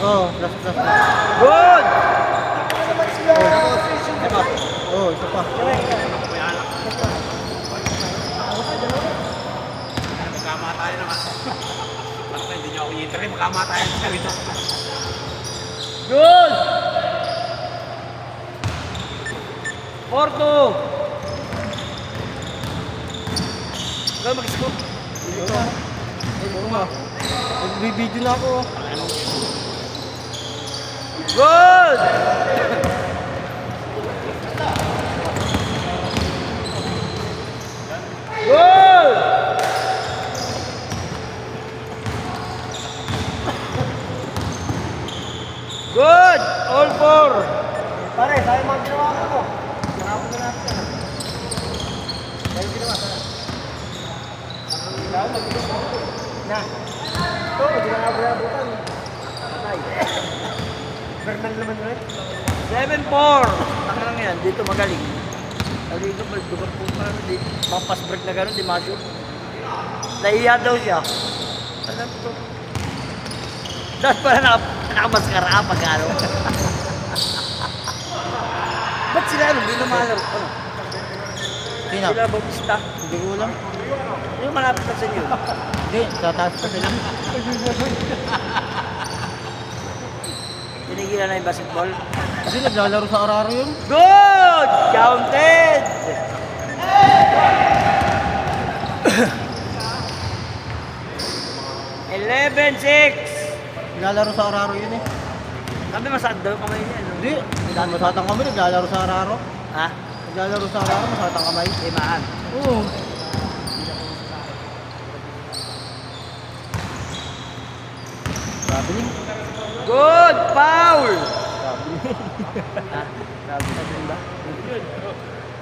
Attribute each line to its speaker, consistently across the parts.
Speaker 1: Oh, last.
Speaker 2: Good!
Speaker 1: Oh, isa pa.
Speaker 3: Magkamatayan naman. Basta hindi niyo ako i-interview, magkamatayan ka rito.
Speaker 2: Good! 4-2. Ikaw mag-scoop.
Speaker 1: Nagbibideo na ako.
Speaker 2: Good! Good! Good! All four!
Speaker 1: Pare, tayo mag-ginawa ko. Sarapin na natin. Tayo ginawa. Na. Ito, hindi na nabulabutan. Patay. Bernal naman rin.
Speaker 2: 7-4. Ang lang yan, dito magaling. Dito, magdugang po pa namin dito. Mga pass break na gano'n, di masyo. Nahiya daw siya. Alam ko. Dapat pala nakamaskara pag ano. Ba't sila ano, hindi lumalaro? Ano?
Speaker 1: Sino?
Speaker 2: Sila Bautista.
Speaker 1: Hindi ko alam.
Speaker 2: Yung malapit na sa inyo.
Speaker 1: Hindi, tataas pa sila.
Speaker 2: Tinigilan na yung basketball.
Speaker 1: Kasi naglalaro sa Araro yun.
Speaker 2: Good! Counted! Eleven, 6.
Speaker 1: Naglalaro sa Araro yun eh.
Speaker 2: Sabi masad daw kamay niya, no?
Speaker 1: Hindi. Masatang kami, naglalaro sa Araro.
Speaker 2: Ha?
Speaker 1: Naglalaro sa Araro, masatang kamay.
Speaker 2: Limaan.
Speaker 1: Oo. Sabi niya.
Speaker 2: Good! Foul!
Speaker 1: Sabi niya.
Speaker 2: Ha? Sabi na din ba?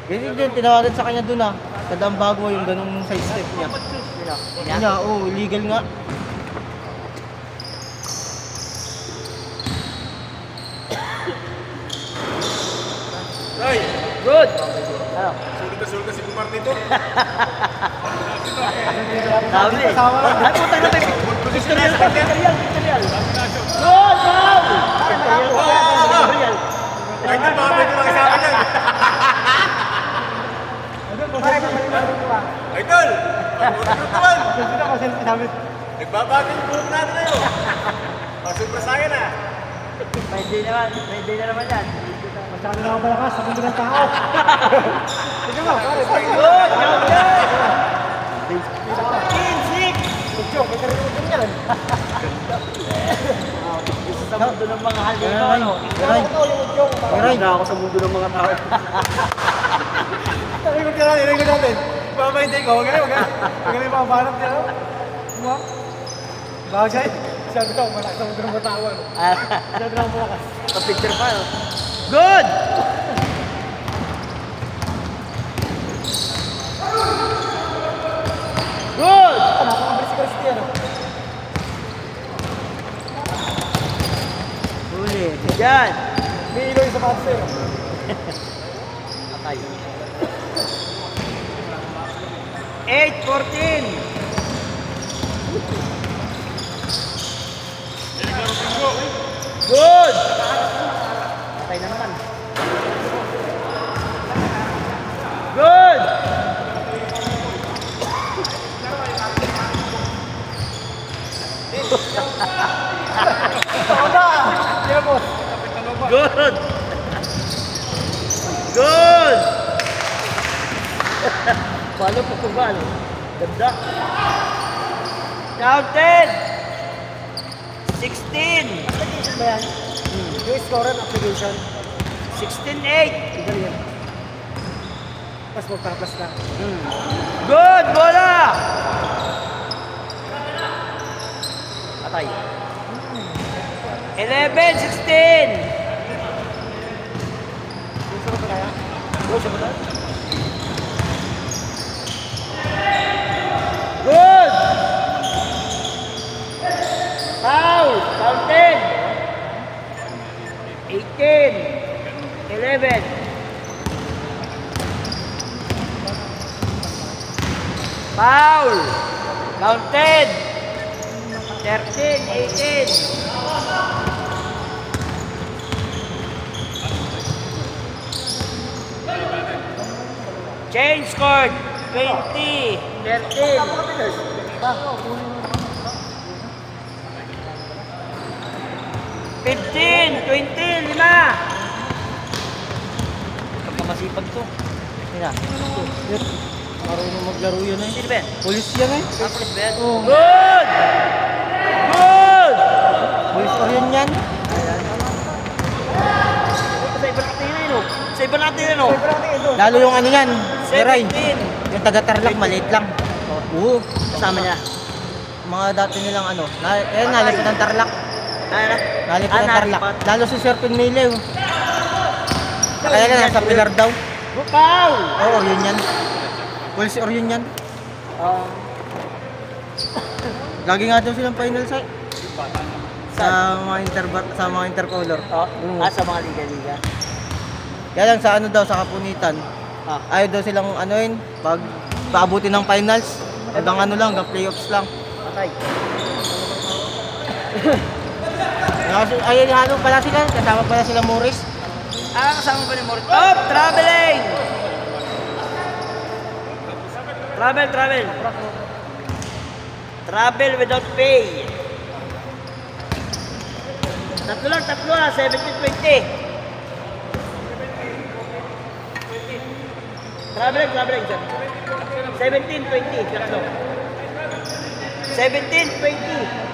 Speaker 1: Hindi din, tinawagan sa kanya dun ah. Kadang bago yung ganung side step niya.
Speaker 2: Sino?
Speaker 1: Niya, oo, illegal nga.
Speaker 3: Tay,
Speaker 2: Good! Ano?
Speaker 3: sulit na si Kumar dito.
Speaker 2: Sabi eh. Ay, putang na tayo. Tutorial. Good! Foul! Tutorial.
Speaker 3: Ay, hindi, baka pwede makisama yan. Idol! Pagbuti ko naman! Nagbabagay yung bulok natin na yun. Super saya na.
Speaker 2: Pwede na naman yan.
Speaker 1: Masyado na ako malakas sa mundo ng tao. Sige mo, pare.
Speaker 2: Good! Counted! 15-6!
Speaker 1: Medyo, may karinigan yan.
Speaker 2: Isa sa mundo ng mga halino, ano?
Speaker 1: Aray. Aray.
Speaker 2: Na ako sa mundo ng mga tao.
Speaker 1: Ikot natin. Papaintay ko, huwag ganun yung mabahanap niya. Kuma? Bagay. Sabi ko, malakas sa mundo ng mga tao. Sabi ko, malakas.
Speaker 2: Pa-picture pa, no? Good! Good!
Speaker 1: Nakakabalik si Cristiano.
Speaker 2: Huli. Yan.
Speaker 1: May ilaw yung sapatos sa'yo.
Speaker 2: Atay. 8-14. Good! Atay na naman. Good! Good! Good! Paano po kung paano? Ganda. Counted! 16!
Speaker 1: Application ba yan? Yung score application.
Speaker 2: 16-8!
Speaker 1: Igal yan. Tapos magpa-plus na.
Speaker 2: Good! Bola! Atay. 11-16!
Speaker 1: Yung score pa kaya?
Speaker 2: Good sa bola. Good! Foul! Counted! 18! 11! Foul! Counted! 13, 18! Change scored. 20. 13. 15, 20, 5. Pagkamasipag to. Yun na.
Speaker 1: Marunong maglaro yan eh.
Speaker 2: Sino ba yan?
Speaker 1: Pulis yan eh.
Speaker 2: Tapos ba yan?
Speaker 1: Oo.
Speaker 2: Good! Good!
Speaker 1: Pulis pa rin yan.
Speaker 2: Sa iba natin yun, no? Sa iba natin yun, no?
Speaker 1: Lalo yung ano yan, Eray.
Speaker 2: 17.
Speaker 1: Yung taga-Tarlac, maliit lang. Oo.
Speaker 2: Kasama niya.
Speaker 1: Mga dati nilang ano, nalipot ng Tarlac.
Speaker 2: Ano?
Speaker 1: Nalipot ng Tarlac.
Speaker 2: nalipat.
Speaker 1: Lalo si Sir Pinmile. Kaya lang, nasa Pilar daw.
Speaker 2: Bukaw!
Speaker 1: Oo, yun yan. Pulis or yun yan. Lagi nga daw silang final sa mga intercolor.
Speaker 2: Sa mga liga-liga.
Speaker 1: Kaya lang sa ano daw, sa Kapunitan. Ayaw daw silang ano yun, pag paabutin ng finals. Hanggang ano lang, hanggang playoffs lang.
Speaker 2: Patay.
Speaker 1: Ayun, ano pala sila, kasama pala sila Morris.
Speaker 2: Kasama pa ni Morris. Oh, traveling! Travel. Travel without pay. Tatlo 17-20. Traveling, sir. 17-20, tatlo. 17-20.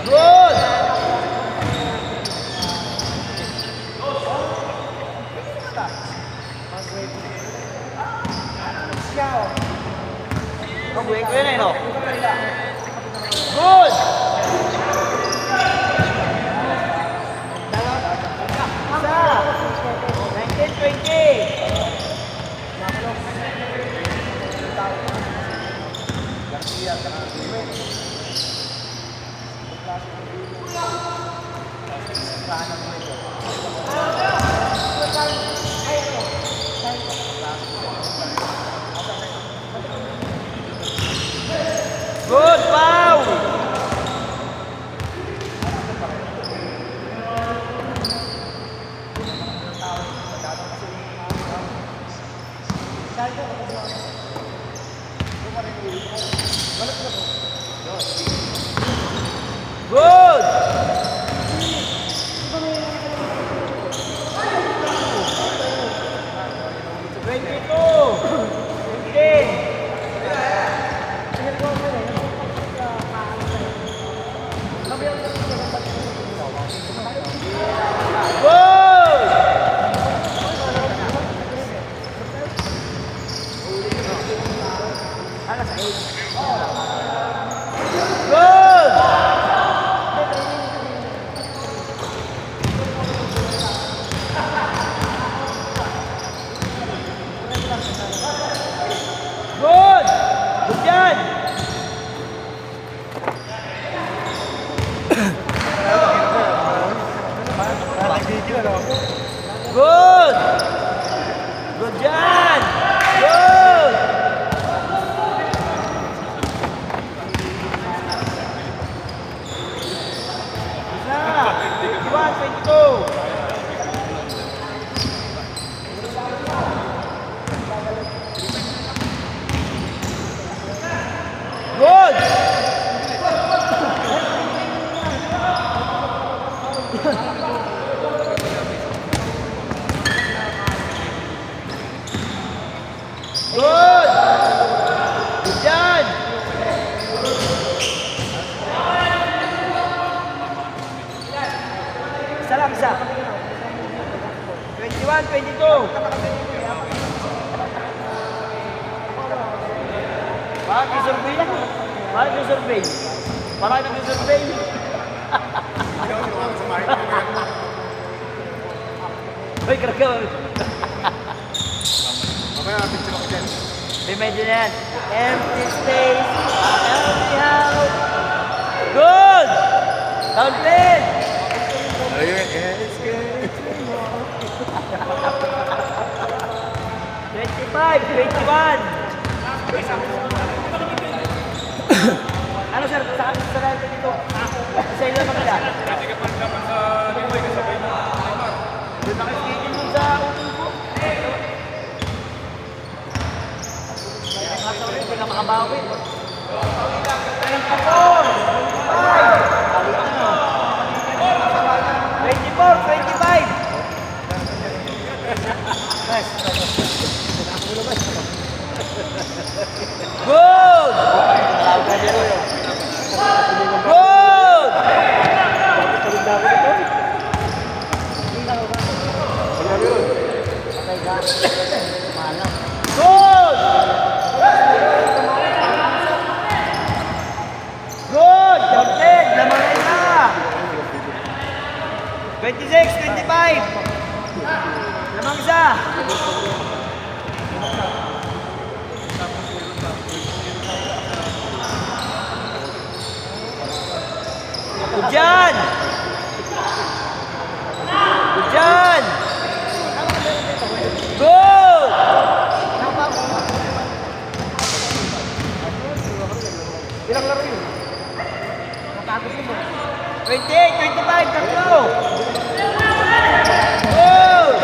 Speaker 2: Good! Ang buhay ko yun eh, no? Good! Isa! 19-20. Good, foul! Good! Good! Good yan! Good! Good yan! Good! Isa! 21, 22! Good! Good! Good yan! Isa lang, isa. 21, 22. Bakit yung survey? Bakit yung survey? Parang yung survey. Uy, karga.
Speaker 3: Mamaya picture ako dyan.
Speaker 2: May medyo na yan. Empty space. Empty house. Good! Counted!
Speaker 3: Ayun, yes, good.
Speaker 2: 25, 21. sa ilang kapila. Doon nakikitin mo sa utong ko. Kaya nga sa ulit, hindi makabawi. Ayun pa po! 24, 25! Good! Good! Good! Good! Captain, lamanay na! 26, 25! Lamang isa! Good dyan! Good dyan! Good! 28, 25, tatlo! Good!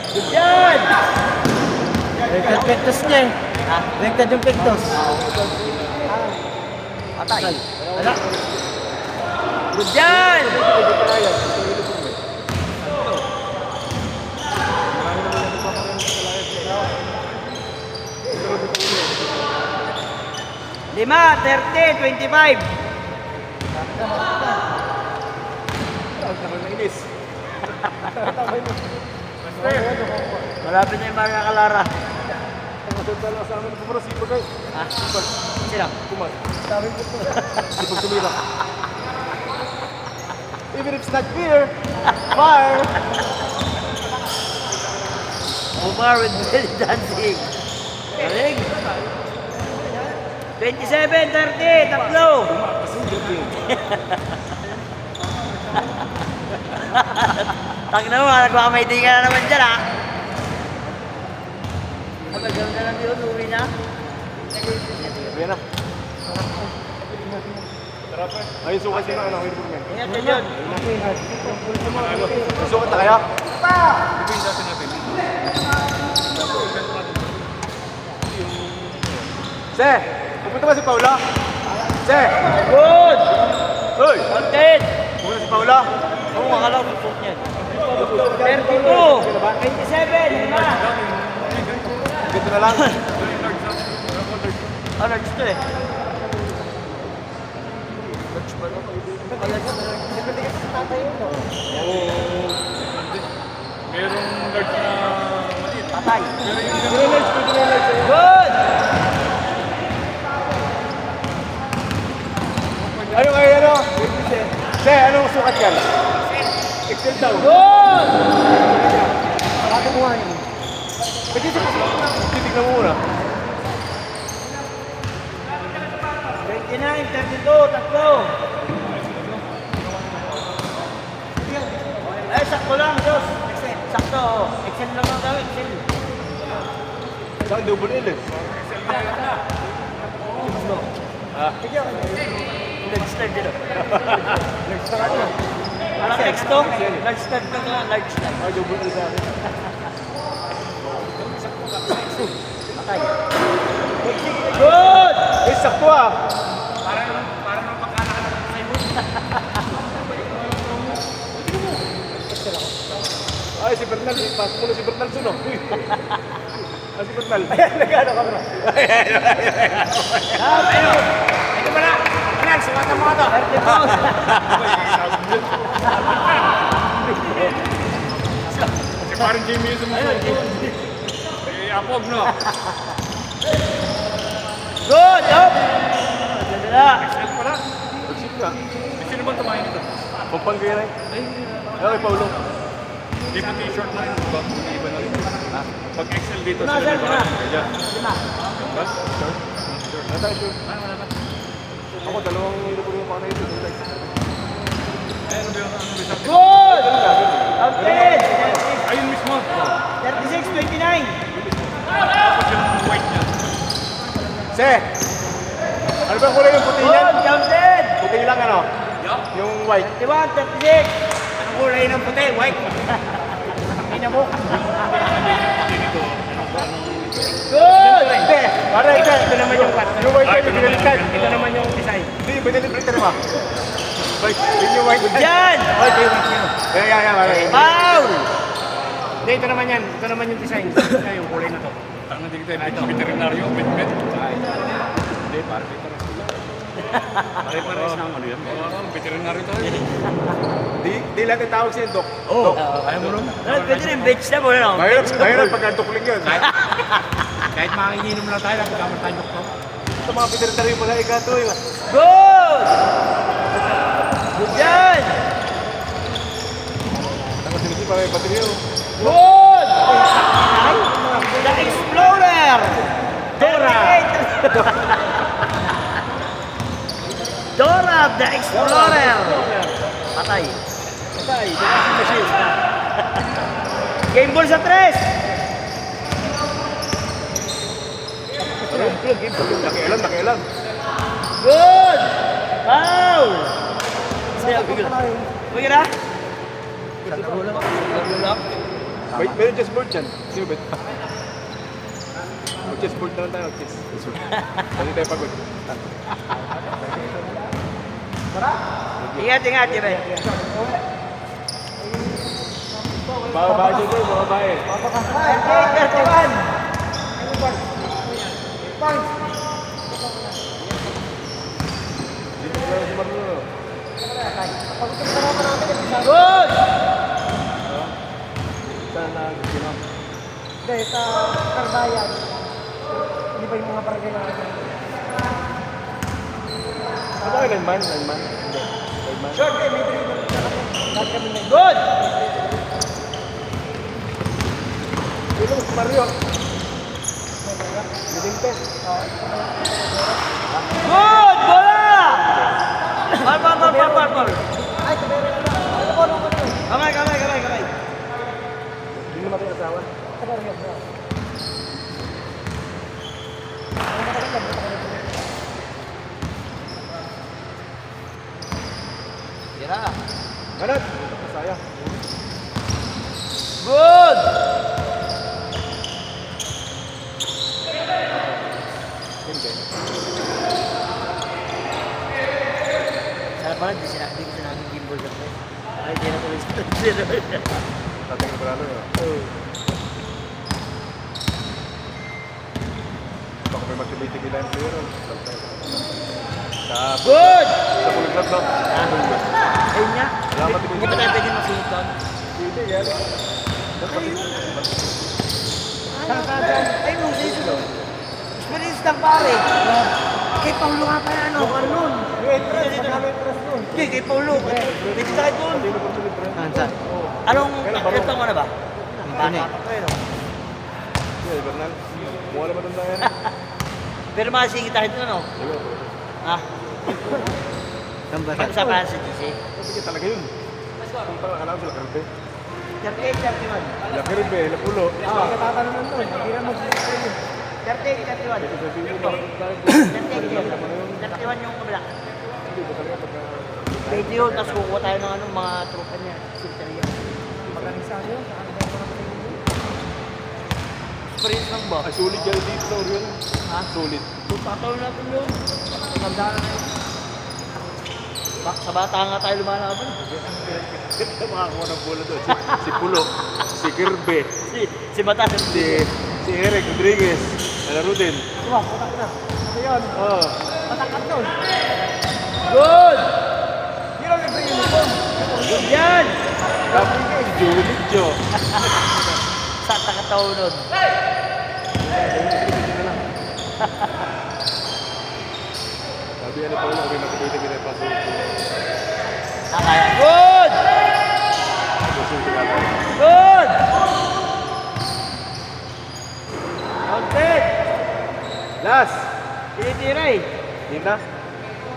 Speaker 2: Good dyan!
Speaker 1: Baliktad pektos niya eh.
Speaker 2: Ha?
Speaker 1: Baliktad yung pektos.
Speaker 2: Patay. Wala. Good dyan! Lima, 30, 25. Malapit na yung mga nakalara.
Speaker 3: Matutala sa amin, pumura si Bagay.
Speaker 2: Ha? Sino?
Speaker 3: Kumas. Sabi ko po. Di pag tumira. Even if it's not beer, fire.
Speaker 2: Omar with belly dancing. Galing. 27, 30, tatlo. Tangina mo, nagmamayti ka na naman dyan, ha? Gano'n na lang yun, uwi na.
Speaker 3: Ayan na. Ayun, sukat sila. Ano, ayun po yan.
Speaker 2: Ingat ka dyan.
Speaker 3: Sukat na kaya? Se, pupunta ba si Paula? Se!
Speaker 2: Good!
Speaker 3: Hoy!
Speaker 2: Content!
Speaker 3: Pupunta si Paula?
Speaker 2: Oo, akala ko gusto niyan. 32, 27, lima.
Speaker 3: Ganito na lang.
Speaker 2: Large to eh.
Speaker 4: Merong large na maliit.
Speaker 2: Patay.
Speaker 3: Good!
Speaker 2: Good!
Speaker 3: Ano kayo, ano? Se, anong sukat yan? Excel daw.
Speaker 2: Good!
Speaker 3: Titignan mo muna.
Speaker 2: 29, 32, tatlo. Ay, sakto lang, Diyos. Sakto, oh. Excel lang lang daw, Excel.
Speaker 3: Saan double L eh?
Speaker 2: Large start dito. Alang text to? Large start ka nga, large start.
Speaker 3: Ay, double L sa akin.
Speaker 2: Patay. Good!
Speaker 3: Eh, sakto ah!
Speaker 4: Parang napagkanakan ng Simon.
Speaker 3: Ay, si Bernal. Pasok mo na si Bernal suno. Ah, si Bernal. Ayan, nag-ano ka bro.
Speaker 4: Ito pala. Anan, sumata mo ito.
Speaker 2: 30
Speaker 4: Si parang Jamie yung sumusunod. Eh, apog no.
Speaker 2: Good! Up! Ganda na.
Speaker 4: Excel pala.
Speaker 3: Magsip ka.
Speaker 4: Sino ba tumahin ito?
Speaker 3: Pampangkaya na eh. Ay, Paulo.
Speaker 4: Di pa t-shirt na yun. Diba? Iba na rin. Pag Excel dito,
Speaker 2: Lima,
Speaker 4: sila
Speaker 2: sir,
Speaker 4: di
Speaker 2: lima.
Speaker 4: ba? Kaya.
Speaker 2: Lima.
Speaker 4: Ba? Sure.
Speaker 3: Wala tayo, sure.
Speaker 4: Wala na.
Speaker 3: Ako, dalawang nilupon yung mga na ito.
Speaker 4: Eh, ano ba yung ano ba yung
Speaker 2: Good! Outed!
Speaker 4: ayun mismo.
Speaker 2: 36, 29.
Speaker 4: Tapos yung white niya.
Speaker 3: Se! Ano ba kulay yung puti niyan?
Speaker 2: Good, counted!
Speaker 3: Puti lang ano? Yung white.
Speaker 2: 31, 36.
Speaker 1: Anong kulay ng puti? White. Ina mo.
Speaker 2: Good!
Speaker 3: Hindi. Para ito.
Speaker 1: Ito naman yung part.
Speaker 3: Yung white yan, binaliktad.
Speaker 1: Ito naman yung design.
Speaker 3: Hindi, binaliktad mo. White. Yun yung white.
Speaker 2: Yan!
Speaker 1: Oh, ito yung white yun.
Speaker 3: Yeah. Para.
Speaker 2: Foul!
Speaker 1: Hindi, ito naman yan. Ito naman yung design. Ito yung kulay na to.
Speaker 4: Tanga din kita, veterinaryo, vet. Hindi, pare-pares ng ano yan. Oo, veterinaryo tayo.
Speaker 3: Di lahat yung tawag siya, Dok.
Speaker 1: Oo. Ayaw mo nun.
Speaker 2: Pwede rin vegetable, ano?
Speaker 3: Mahirap pagka tukling yun.
Speaker 1: Kahit makikinom lang tayo, pagkamar tayo doktor.
Speaker 3: Ito mga veterinary pala, ikato yun.
Speaker 2: Good! Good yan!
Speaker 3: Tapos hindi pa may baterya.
Speaker 2: Good! The Explorer! Dora! Dora the Explorer! Patay. Game ball sa 3!
Speaker 3: Nakialam.
Speaker 2: Good! Foul! Siya, bigla. Bigla?
Speaker 3: Wait, meron chessboard dyan. Sino ba? Mag-chessboard na lang tayo. Hindi tayo pagod.
Speaker 2: Ingat, Jire.
Speaker 3: Bababa dyan tayo, bababa eh.
Speaker 2: 31.
Speaker 3: Dito ko lang si Marlo.
Speaker 2: Good!
Speaker 3: Sana gusto na.
Speaker 1: Hindi, sa Carbayan. Hindi ba yung mga barangay na
Speaker 3: Ano ba yung lineman? Hindi. Lineman.
Speaker 1: Short eh, may dribble. Lahat kami na.
Speaker 2: Good!
Speaker 3: Sino si Mario? Leading test.
Speaker 2: Good! Bola! Ball.
Speaker 1: Ay, kabere na lang. Ano ko, ano ko.
Speaker 2: Kamay.
Speaker 3: Hindi naman tayo asawa.
Speaker 1: Kabere na lang.
Speaker 2: Tira.
Speaker 3: Ganat! Masaya.
Speaker 2: Good! Sana pala, di ko sinabing gimbal ka pa. Ay, di na tuloy sa zero.
Speaker 3: Dating na paralo yun. Baka may magtibay-tibay lang player.
Speaker 2: Good!
Speaker 3: Sa puliglad, no?
Speaker 2: Ayun nga.
Speaker 3: Salamat,
Speaker 2: Hindi pa tayo pwede masunod doon.
Speaker 3: Hindi, yan.
Speaker 2: Ay, nung season. Experience ng pare. Kay Paulo nga pa yan, ano nun?
Speaker 1: Yung entrance, magkano entrance nun?
Speaker 2: Hindi, kay Paulo. Pwede sa doon. Saan? Anong, ilang taon mo na ba? Bata pa pa yun.
Speaker 3: Yeah, Bernal. Mukha naman doon tayo.
Speaker 2: Pero makasingit tayo doon, ano? Ha? Pag-usapan sa GC.
Speaker 3: Sige talaga yun. Kung parang alam sila karpe.
Speaker 2: 38, 31.
Speaker 3: Laki rin ba? Lapulo.
Speaker 1: Katatanong nun. Hindi na mag-spray.
Speaker 2: 38, 31.
Speaker 3: Sabihin mo, bakit tayo?
Speaker 2: 31 yung kabila.
Speaker 3: Hindi ba talaga pagka...
Speaker 2: Pwede yun, tapos kukuha tayo ng mga tropa niya. Sinteria.
Speaker 1: Magaling sa akin yun.
Speaker 2: Experience lang ba?
Speaker 3: Ay, sulit yan dito, yun.
Speaker 2: Ha?
Speaker 3: Sulit.
Speaker 2: Tutataw natin yun. Tandaan na yun. Sa bata nga tayo lumalaban.
Speaker 3: Makakuha ng bola doon. Si Pulo, si Kirby,
Speaker 2: Si Batas.
Speaker 3: si Eric Rodriguez. Nalaro din.
Speaker 1: Diba, patak na. Ano yun?
Speaker 3: Oo.
Speaker 1: Patakat nun.
Speaker 2: Good!
Speaker 1: Hindi lang libre uniform.
Speaker 2: Good yan!
Speaker 3: Sabi nga, si Julit Jo.
Speaker 2: Sa takataw nun.
Speaker 3: Sabi ano pa wala, may matibay-tibay na paso.
Speaker 2: Good!
Speaker 3: Susunod ka tayo.
Speaker 2: Good! Counted!
Speaker 3: Last!
Speaker 2: Tinitiray.
Speaker 3: Hindi na?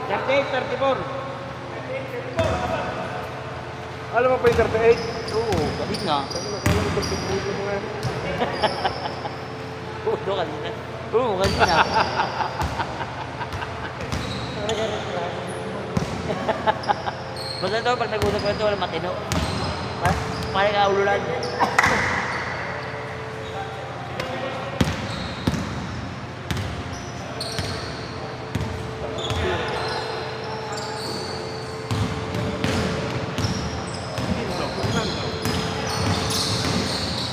Speaker 2: 38, 34.
Speaker 3: Alam mo pa yung 38? Oo.
Speaker 2: Hindi nga.
Speaker 3: Sabi na, kala mo ba puto mo nga?
Speaker 2: Puto kanina. Oo, kanina.
Speaker 1: talaga rin.
Speaker 2: Basta ito, pag nag-usap ko ito, walang matino. Parang kaululan.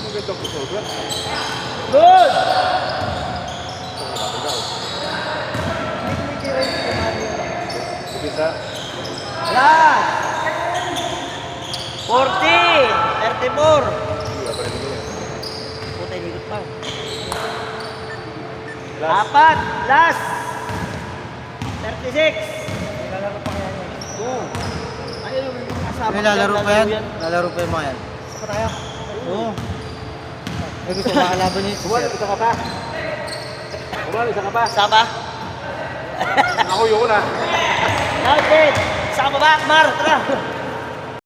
Speaker 4: Maganda po sobra.
Speaker 2: Good!
Speaker 4: Sige sa.
Speaker 2: Last! 40! 34!
Speaker 4: Wala pa rin naman yan.
Speaker 2: Puta, higot pa.
Speaker 4: Last.
Speaker 2: Apat! Last! 36!
Speaker 1: Nilalaro pa kaya yan.
Speaker 2: Oo. Ayun yung kasama.
Speaker 5: May lalaro pa yan? Lalaro pa yung mga yan?
Speaker 1: Saka tayo.
Speaker 5: Oo. May gusto makalaban niyo.
Speaker 4: Kumain, isa ka pa. Kumain, isa ka pa.
Speaker 2: Saba?
Speaker 4: Ako yun ah.
Speaker 2: Nakit! Saka ba, Akmar? Tara!